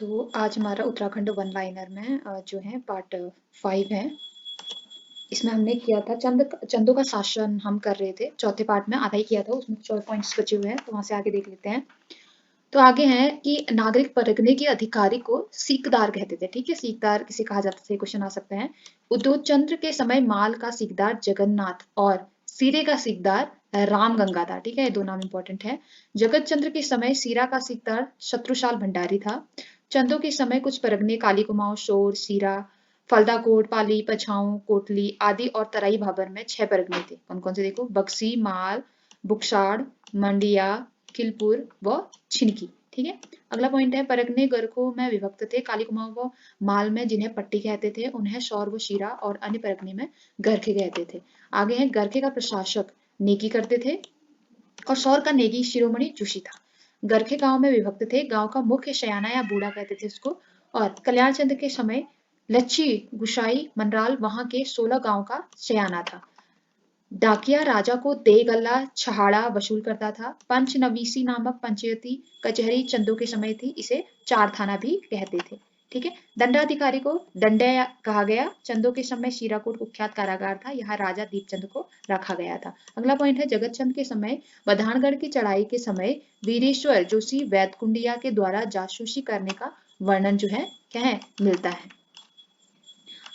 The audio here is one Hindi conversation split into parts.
तो आज हमारा उत्तराखंड वन लाइनर में जो है पार्ट 5 है। इसमें हमने किया था चंदों का शासन हम कर रहे थे। चौथे पार्ट में आधा ही किया था, उसमें 4 पॉइंट्स बचे हुए हैं, तो वहाँ से आगे देख लेते हैं। तो आगे है कि नागरिक परगने के अधिकारी को सीकदार कहते थे। ठीक है, सीकदार किसे कहा जाता था, ये क्वेश्चन आ सकता है। उद्योग चंद्र के समय माल का सीकदार जगन्नाथ और सीरे का सीकदार राम गंगा था। ठीक है, ये दो नाम इंपॉर्टेंट है। जगत चंद्र के समय सीरा का सीकदार शत्रुशाल भंडारी था। चंदों के समय कुछ परगने काली कुमाऊं, शोर, सीरा, फलदाकोट, पाली, पछाऊ, कोटली आदि और तराई भाबर में 6 परगने थे। कौन कौन से देखो, बक्सी, माल, बुक्साड़, मंडिया, किलपुर व छिनकी। ठीक है, अगला पॉइंट है परगने गरखों में विभक्त थे। काली कुमाऊं व माल में जिन्हें पट्टी कहते थे उन्हें शौर व शीरा, और अन्य परगने में गरखे कहते थे। आगे है गरखे का प्रशासक नेकी करते थे और शौर का नेगी शिरोमणि जोशी था। गरखे गांव में विभक्त थे। गांव का मुख्य शयाना या बूढ़ा कहते थे उसको। और कल्याण चंद्र के समय लच्छी, गुशाई, मनराल वहां के 16 गांव का शयाना था। डाकिया राजा को दे गल्ला छहाड़ा वसूल करता था। पंचनवीसी नामक पंचायती कचहरी चंदों के समय थी, इसे चार थाना भी कहते थे। ठीक है, दंडाधिकारी को दंडय कहा गया। चंदों के समय शीराकोट कुख्यात कारागार था, यहाँ राजा दीपचंद को रखा गया था। अगला पॉइंट है जगत चंद के समय बधानगढ़ की चढ़ाई के समय वीरेश्वर जोशी वैदकुंडिया के द्वारा जासूसी करने का वर्णन जो है क्या है मिलता है।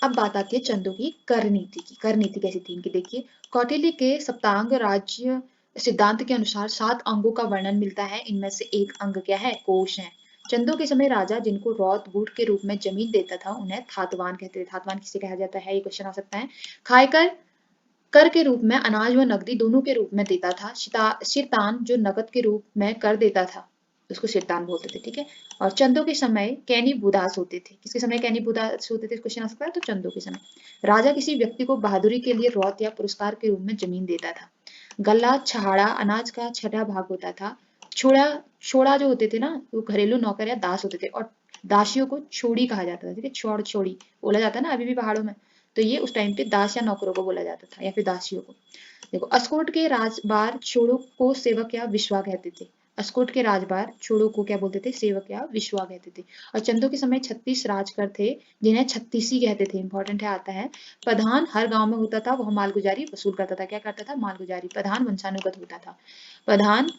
अब बात आती है चंदों की कर नीति की। कर नीति कैसी थी इनकी, देखिए। कौटिल्य के सप्तांग राज्य सिद्धांत के अनुसार 7 अंगों का वर्णन मिलता है। इनमें से एक अंग क्या है, कोष है। चंदों के समय राजा जिनको रौत बूट के रूप में जमीन देता था उन्हें थातवान कहते थे। थातवान किसे कहा जाता है, ये क्वेश्चन आ सकता है। खायकर कर के रूप में अनाज व नकदी दोनों के रूप में देता था। सिरतान जो नकद के रूप में कर देता था उसको सिरतान बोलते थे। ठीक है, और चंदों के समय कैनी बुदास होते थे। किसके समय कैनी बुदास होते थे, क्वेश्चन आ सकता है, तो चंदों के समय। राजा किसी व्यक्ति को बहादुरी के लिए रौत या पुरस्कार के रूप में जमीन देता था। गल्ला छहाड़ा अनाज का छठा भाग होता था। छोड़ा छोड़ा जो होते थे ना, वो घरेलू नौकर या दास होते थे, और दासियों को छोड़ी कहा जाता था। ठीक है, छोड़ छोड़ी बोला जाता है ना अभी भी पहाड़ों में, तो ये उस टाइम पे दास या नौकरों को बोला जाता था, या फिर दासियों को। देखो, अस्कोट के राजबार छोड़ों को सेवक या विश्वा कहते थे। अस्कोट के राजबार छोड़ों को क्या बोलते थे, सेवक या विश्वा कहते थे। और चंदों के समय 36 राजकर थे जिन्हें छत्तीसी कहते थे। इंपॉर्टेंट है, आता है। प्रधान हर गांव में होता था, वह मालगुजारी वसूल करता था। क्या करता था, मालगुजारी। प्रधान वंशानुगत होता था। प्रधान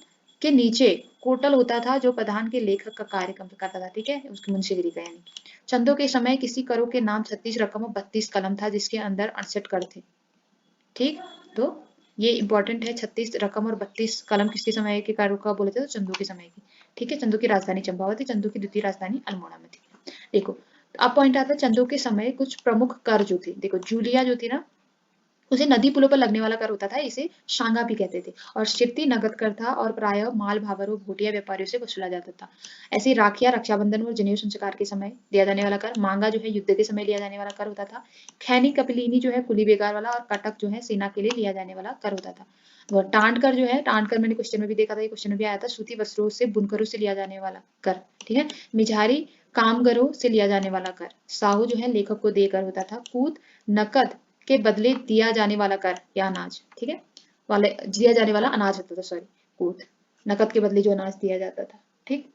के नीचे कोटल होता था जो प्रधान के लेखक का कार्य करता था। ठीक है, उसकी मुंशीगिरी का यानी। चंदों के समय किसी करों के नाम 36 रकम और 32 कलम था, जिसके अंदर 68 कर थे। ठीक, तो ये इंपॉर्टेंट है। 36 रकम और 32 कलम किसके समय के कारों का बोले थे, तो चंदू के समय की। ठीक है, चंदू की राजधानी चंपावत थी, चंदू की द्वितीय राजधानी अल्मोड़ा में थी। देखो, तो अब पॉइंट आता है चंदू के समय कुछ प्रमुख कर जो थे। देखो, जूलिया जो थी ना, उसे नदी पुलों पर लगने वाला कर होता था, इसे शांगा भी कहते थे। और शिरती नगद कर था और प्राय माल भावर और भूटिया व्यापारियों से वसूला जाता था। ऐसे राखिया रक्षाबंधन और जनेऊ संस्कार के समय दिया जाने वाला कर। मांगा जो है युद्ध के समय लिया जाने वाला कर होता था। खैनी कपिलीनी जो है कुली बेगार वाला, और कटक जो है सेना के लिए लिया जाने वाला कर होता था। वो टांड कर जो है, टांड कर मैंने क्वेश्चन में भी देखा था, ये क्वेश्चन में भी आया था, सूती वस्त्रों से बुनकरों से लिया जाने वाला कर। ठीक है, मिझारी कामगारों से लिया जाने वाला कर। साहू जो है लेखक को देकर होता था। कूद नकद के बदले दिया जाने वाला कर या अनाज। ठीक है, वाले दिया जाने वाला अनाज होता था, सॉरी, कूद। नकद के बदले जो अनाज दिया जाता था। ठीक,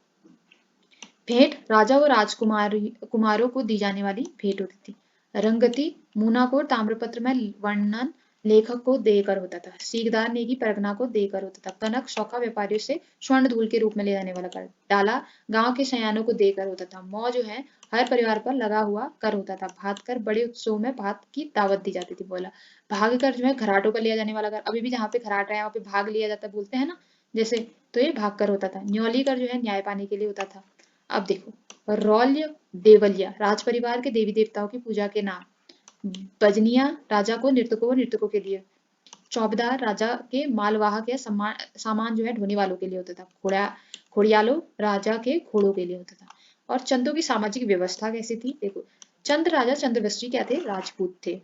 भेंट राजा और कुमारों को दी जाने वाली भेंट होती थी। रंगती मूनाकोट ताम्रपत्र में वर्णन लेखक को देकर होता था। सीकदार नेगी परगना को देकर होता था। कनक शौका व्यापारियों से स्वर्ण धूल के रूप में ले जाने वाला कर। डाला गांव के सयानों को देकर होता था। मौ जो है हर परिवार पर लगा हुआ कर होता था। भात कर बड़े उत्सव में भात की दावत दी जाती थी। बोला भाग कर जो है घराटों पर लिया जाने वाला कर। अभी भी जहाँ पे घराट है वहाँ पे भाग लिया जाता है, बोलते हैं ना, जैसे, तो ये भाग कर होता था। न्योली कर जो है न्याय पाने के लिए होता था। अब देखो, रौल्य देवलिया राज परिवार के देवी देवताओं की पूजा के नाम। बजनिया राजा को नृतकों व नृतकों के लिए। चौबदार राजा के मालवाहक या सामान जो है ढोने वालों के लिए होता था। खोड़ियालो राजा के घोड़ों के लिए होता था। और चंदों की सामाजिक व्यवस्था कैसी थी, देखो। चंद राजा चंद्रवंशी क्या थे, राजपूत थे।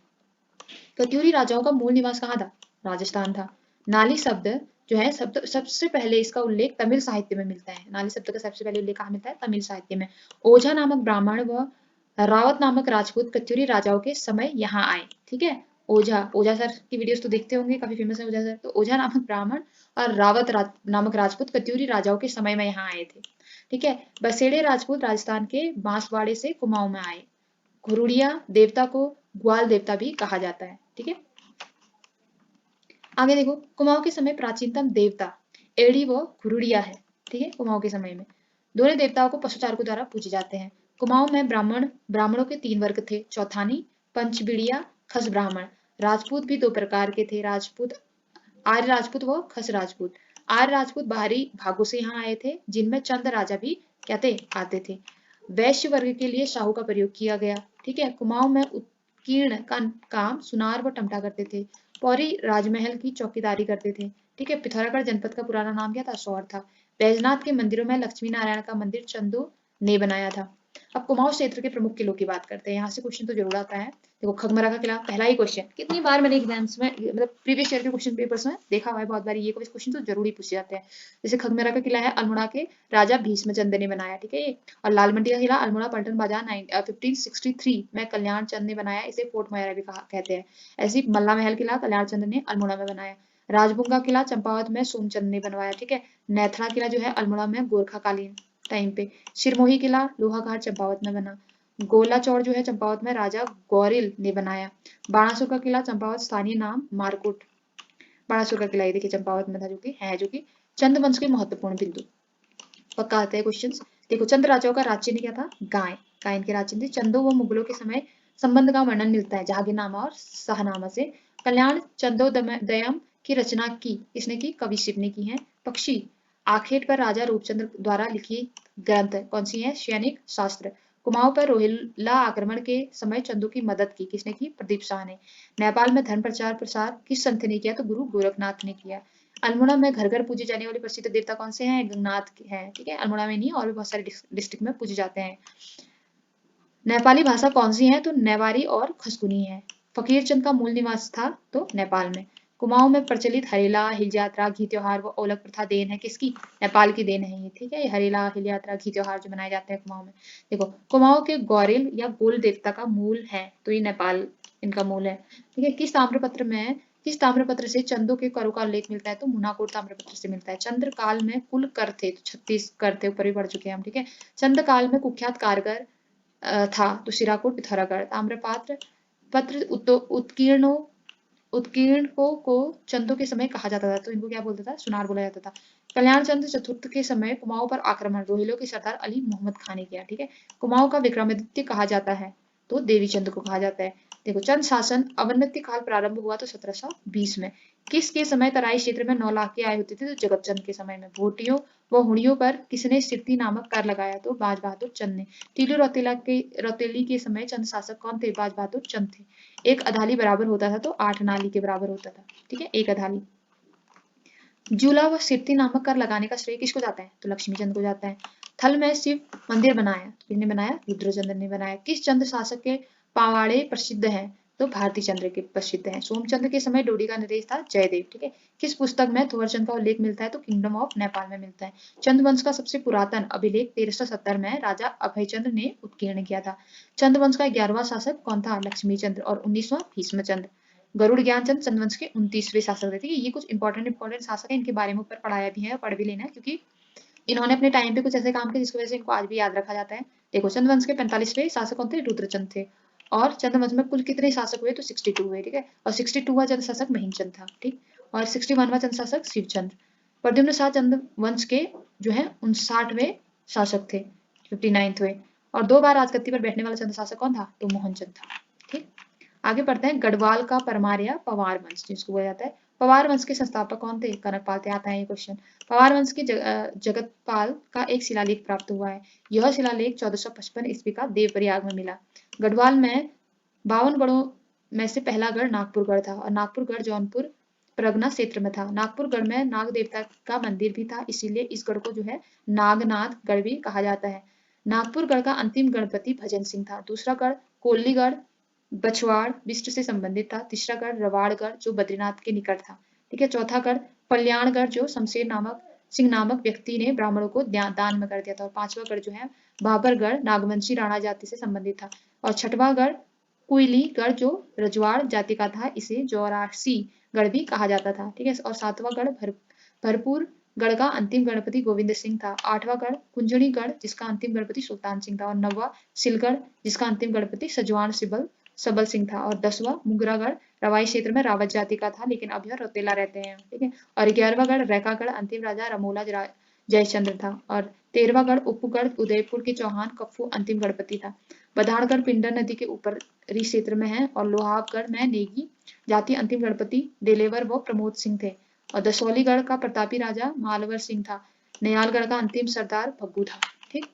कत्यूरी राजाओं का मूल निवास कहाँ था, राजस्थान था। नाली शब्द जो है सबसे पहले इसका उल्लेख तमिल साहित्य में मिलता है। नाली शब्द का सबसे पहले उल्लेख कहाँ मिलता है, तमिल साहित्य में। ओझा नामक ब्राह्मण व रावत नामक राजपूत कत्यूरी राजाओं के समय यहाँ आए। ठीक है, ओझा ओझा सर की वीडियोस तो देखते होंगे, काफी फेमस है ओझा सर। तो ओझा नामक ब्राह्मण और रावत नामक राजपूत कत्यूरी राजाओं के समय में यहाँ आए थे। ठीक है, बसेड़े राजपूत राजस्थान के बांसवाड़े से कुमाऊं में आए। घुरुड़िया देवता को ग्वाल देवता भी कहा जाता है। ठीक है, आगे देखो, कुमाऊं के समय प्राचीनतम देवता एड़ी व घुरुड़िया है। ठीक है, कुमाऊं के समय में दोनों देवताओं को पशुचारकों द्वारा पूजे जाते हैं। कुमाऊं में ब्राह्मणों के 3 वर्ग थे, चौथानी, पंचबिड़िया, खस ब्राह्मण। राजपूत भी 2 प्रकार के थे, आर्य राजपूत व खस राजपूत। आर्य राजपूत बाहरी भागों से यहाँ आए थे, जिनमें चंद राजा भी कहते आते थे। वैश्य वर्ग के लिए शाहू का प्रयोग किया गया। ठीक है, कुमाऊं में उत्कीर्ण का काम सुनार व टमटा करते थे। पौरी राजमहल की चौकीदारी करते थे। ठीक है, पिथौरागढ़ जनपद का पुराना नाम क्या था? सौर था। बैजनाथ के मंदिरों में लक्ष्मी नारायण का मंदिर चंदू ने बनाया था। अब कुमाऊं क्षेत्र के प्रमुख किलों की बात करते हैं, यहाँ से क्वेश्चन तो जरूर आता है। देखो, खगमरा का किला पहला ही क्वेश्चन, कितनी बार मैंने एग्जाम्स में मतलब प्रीवियस ईयर के क्वेश्चन पेपर्स में देखा हुआ है, बहुत बार ये क्वेश्चन तो जरूर ही पूछे जाते हैं। जैसे खगमरा का किला है अल्मोड़ा के राजा भीष्मचंद ने बनाया। ठीक है, और लाल मंडी का किला अल्मोड़ा पलटन बाजार 1563 में कल्याण चंद ने बनाया, इसे फोर्ट मोयरा भी कहते हैं। ऐसी मल्ला महल किला कल्याण चंद ने अल्मोड़ा में बनाया। राजबुंगा किला चंपावत में सोमचंद ने बनवाया। ठीक है, नेथरा किला जो है अल्मोड़ा में गोरखा कालीन टाइम पे। सिरमोही किला लोहाघाट चंपावत में बना। गोला चौड़ जो है चंपावत में राजा गौरिल ने बनाया। बाणासुर का किला चंपावत स्थानीय नाम मारकुट। बाणासुर का किला ये देखिए चंपावत में था, जो कि चंद वंश के महत्वपूर्ण बिंदु। पक्का आते हैं क्वेश्चंस। देखो, चंद राजाओं का राज्य क्या था? गाय। गाय इनके राज्य थे। चंदों व मुगलों के समय संबंध का वर्णन मिलता है जहांगीरनामा और शाहनामा से। कल्याण चंदोदयम की रचना की किसने की? कवि शिव ने की है। पक्षी आखेट पर राजा रूपचंद्र द्वारा लिखी ग्रंथ कौन सी है? सैनिक शास्त्र। कुमाऊं पर रोहिल्ला आक्रमण के समय चंदू की मदद की किसने की? प्रदीप शाह ने। नेपाल में धर्म प्रचार प्रसार किस संत ने किया? तो गुरु गोरखनाथ ने किया। अल्मोड़ा में घर घर पूजे जाने वाले प्रसिद्ध देवता कौन से हैं? गंगनाथ के हैं। ठीक है, अल्मोड़ा में नहीं और भी बहुत सारे डिस्ट्रिक्ट में पूजे जाते हैं। नेपाली भाषा कौन सी है? तो नेवारी और खसकुनी है। फकीरचंद का मूल निवास था तो नेपाल में। कुमाऊं में प्रचलित हरेला, हिल यात्रा, घी त्योहार व ओलक प्रथा देन है किसकी? नेपाल की देन है ये। ठीक है, हरेला, हिल यात्रा, घी त्योहार जो मनाए जाते हैं कुमाऊं में। देखो, कुमाऊं के गौरेल या गोल देवता का मूल है तो ये नेपाल इनका मूल है। ठीक है, किस ताम्रपत्र से चंदों के करों का उल्लेख मिलता है? तो मुनाकोट ताम्रपत्र से मिलता है। चंद्र काल में कुल कर थे तो 36 कर थे, ऊपर भी पढ़ चुके हैं हम। ठीक है, चंद काल में कुख्यात कारगर था तो सिराकुट, पिथौरागढ़। ताम्रपात्र पत्र उत्कीर्णकों को चंदों के समय कहा जाता था तो इनको क्या बोलता था? सुनार बोला जाता था। कल्याण चंद्र चतुर्थ के समय कुमाऊं पर आक्रमण रोहिलों के सरदार अली मोहम्मद खान ने किया। ठीक है, कुमाऊं का विक्रमादित्य कहा जाता है तो देवी चंद को कहा जाता है। देखो, चंद शासन अवनति काल प्रारंभ हुआ तो 1720 में। किसके समय तराई क्षेत्र में 9 लाख की आय होती थी? तो जगत चंद के समय में। भोटियों व हुणियों पर किसने सिरती नामक कर लगाया? तो बाज बहादुर चंद ने। टीलू रौतेली के समय चंद शासक कौन थे? बाज बहादुर चंद थे। एक अधाली बराबर होता था तो 8 नाली के बराबर होता था। ठीक है, एक अधाली। जूला व सिरती नामक कर लगाने का श्रेय किसको जाता है? तो लक्ष्मी चंद को जाता है। थल में शिव मंदिर बनाया तो किसने बनाया? रुद्रचंद्र ने बनाया। किस चंद्र शासक के पावाड़े प्रसिद्ध हैं? तो भारती चंद्र के प्रसिद्ध हैं। सोमचंद्र के समय डोडी का नरेश था जयदेव। ठीक है, किस पुस्तक में थोरचंद का उल्लेख मिलता है? तो किंगडम ऑफ नेपाल में मिलता है। चंद वंश का सबसे पुरातन अभिलेख 1370 में राजा अभयचंद्र ने उत्कीर्ण किया था। चंद वंश का 11वां शासक कौन था? लक्ष्मी चंद्र। और 19वां भीष्मचंद्र। गरुड़ ज्ञानचंद चंद्रवंश के 29वें शासक थे। ठीक है, ये कुछ इंपॉर्टेंट शासक है, इनके बारे में ऊपर पढ़ाया भी है, पढ़ भी लेना है, क्योंकि इन्होंने अपने टाइम पे कुछ ऐसे काम किए जिसकी वजह से इनको आज भी याद रखा जाता है। देखो, चंद्रवंश के 45वें शासक कौन थे? रुद्रचंद थे। और चंद्रवंश में कुल कितने शासक हुए? तो 62 हुए। ठीक है, और 62वां चंद्र शासक महिमचंद था। ठीक, और 61वां चंद्र शासक शिवचंद्र। प्रद्युम्न शाह चंद्रवंश के जो है 59वें शासक थे, 59वें। और 2 बार राजगद्दी पर बैठने वाला चंद्र शासक कौन था? तो मोहनचंद था। ठीक, आगे बढ़ते हैं। गढ़वाल का परमार या पवार वंश जिसको बोला जाता है। पवार वंश के संस्थापक कौन थे? कनकपाल थे। आता है ये क्वेश्चन। पवार वंश के जगतपाल का एक शिलालेख प्राप्त हुआ है। यह शिलालेख 1455 ईस्वी का देवप्रयाग में मिला। गढ़वाल में 52 गढ़ों में से पहला गढ़ नागपुरगढ़ था और नागपुरगढ़ जौनपुर परगना क्षेत्र में था। नागपुरगढ़ में नाग देवता का मंदिर भी था, इसीलिए इस गढ़ को जो है नागनाथ गढ़ भी कहा जाता है। नागपुरगढ़ का अंतिम गणपति भजन सिंह था। दूसरा गढ़ कोल्लीगढ़ बछवाड़ विष्ट से संबंधित था। तीसरा गढ़ रवाड़गढ़ जो बद्रीनाथ के निकट था। ठीक है, चौथा गढ़ कल्याणगढ़ जो शमशेर सिंह नामक व्यक्ति ने ब्राह्मणों को दान में कर दिया था। और 5वां गढ़ जो है बाबरगढ़ नागवंशी राणा जाति से संबंधित था। और 6वां गढ़ कुइलीगढ़ जो रजवाड़ जाति का था, इसे जौरासी गढ़ भी कहा जाता था। ठीक है, और 7वां गढ़ भरपूर गढ़ का अंतिम गणपति गोविंद सिंह था। 8वां गढ़ कुंजड़ी गढ़ जिसका अंतिम गणपति सुल्तान सिंह था। और 9वां सिलगढ़ जिसका अंतिम गणपति सजवान सबल सिंह था। और 10वां मुगरागढ़ रवाई क्षेत्र में रावत जाति का था, लेकिन अब यह रौतेला रहते हैं। ठीक है। और 11वां गढ़ रैकागढ़ अंतिम राजा रमोला जयचंद्र था। और 13वां गढ़ उपगढ़ उदयपुर के चौहान कप्पू अंतिम गणपति था। बधाड़गढ़ पिंडर नदी के ऊपरी क्षेत्र में है। और लोहावगढ़ में नेगी जाति अंतिम गणपति देलेवर व प्रमोद सिंह थे। और दसौलीगढ़ का प्रतापी राजा मालवर सिंह था। नयालगढ़ का अंतिम सरदार भग्गू था। ठीक।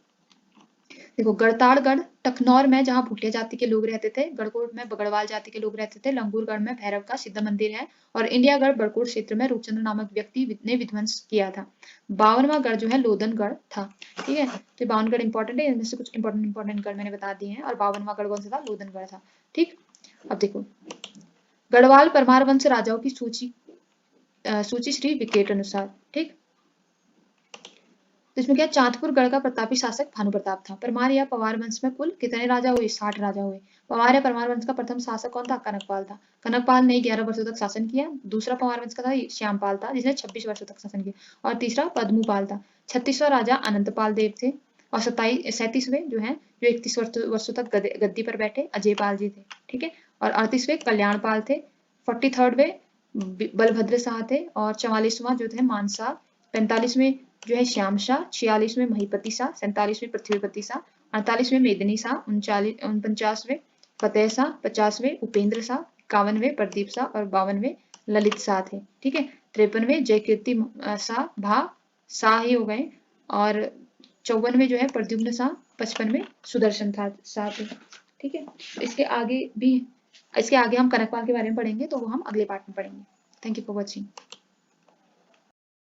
देखो गढ़ताड़गढ़ टकनौर में जहाँ भुटिया जाति के लोग रहते थे। गढ़कोट में बगड़वाल जाति के लोग रहते थे। लंगूरगढ़ में भैरव का सिद्ध मंदिर है। और इंडियागढ़ बड़कोट क्षेत्र में रूपचंद्र नामक व्यक्ति ने विध्वंस किया था। 52वां गढ़ जो है लोधनगढ़ था। ठीक है। तो 52 गढ़ इंपॉर्टेंट है, इनमें से कुछ इंपॉर्टेंट गढ़ मैंने बता दिए हैं। और 52वां गढ़ कौन सा था? लोधनगढ़ था। ठीक। अब देखो गढ़वाल परमार वंश राजाओं की सूची श्री विकेट अनुसार। ठीक। तो इसमें क्या चांदपुर गढ़ का प्रतापी शासक भानु प्रताप था। परमार या पवार वंश में कुल कितने राजा हुए? 60 राजा हुए। पवार या परमार वंश का प्रथम शासक कौन था? कनकपाल था। कनकपाल ने 11 वर्षों तक शासन किया। दूसरा पवार वंश का था श्यामपाल था, जिसने 26 वर्षों तक शासन किया। और तीसरा पद्मपाल था। 36वां राजा अनंतपाल देव थे। और 37वें जो है जो 31 वर्षों तक गद्दी पर बैठे अजयपाल जी थे। ठीक है। और 38वें कल्याणपाल थे। 43वें बलभद्र शाह थे। और 44वां जो थे मानसा। 45वें जो है श्याम शाह। 46वें महीपति शाह। 47वें पृथ्वीपति शाह। 48वें मेदिनी शाह। 49वें फतेह शाह। 50वें उपेंद्र शाह। 51वें प्रदीप शाह। और 52वें ललित शाह थे। ठीक है। 53वें जयकीर्ति शाह भा शाह ही हो गए। और 54वें जो है प्रद्युम्न शाह। 55वें सुदर्शन शाह थे। ठीक है। इसके आगे हम कनकपाल के बारे में पढ़ेंगे, तो वो हम अगले पार्ट में पढ़ेंगे। Thank you for watching.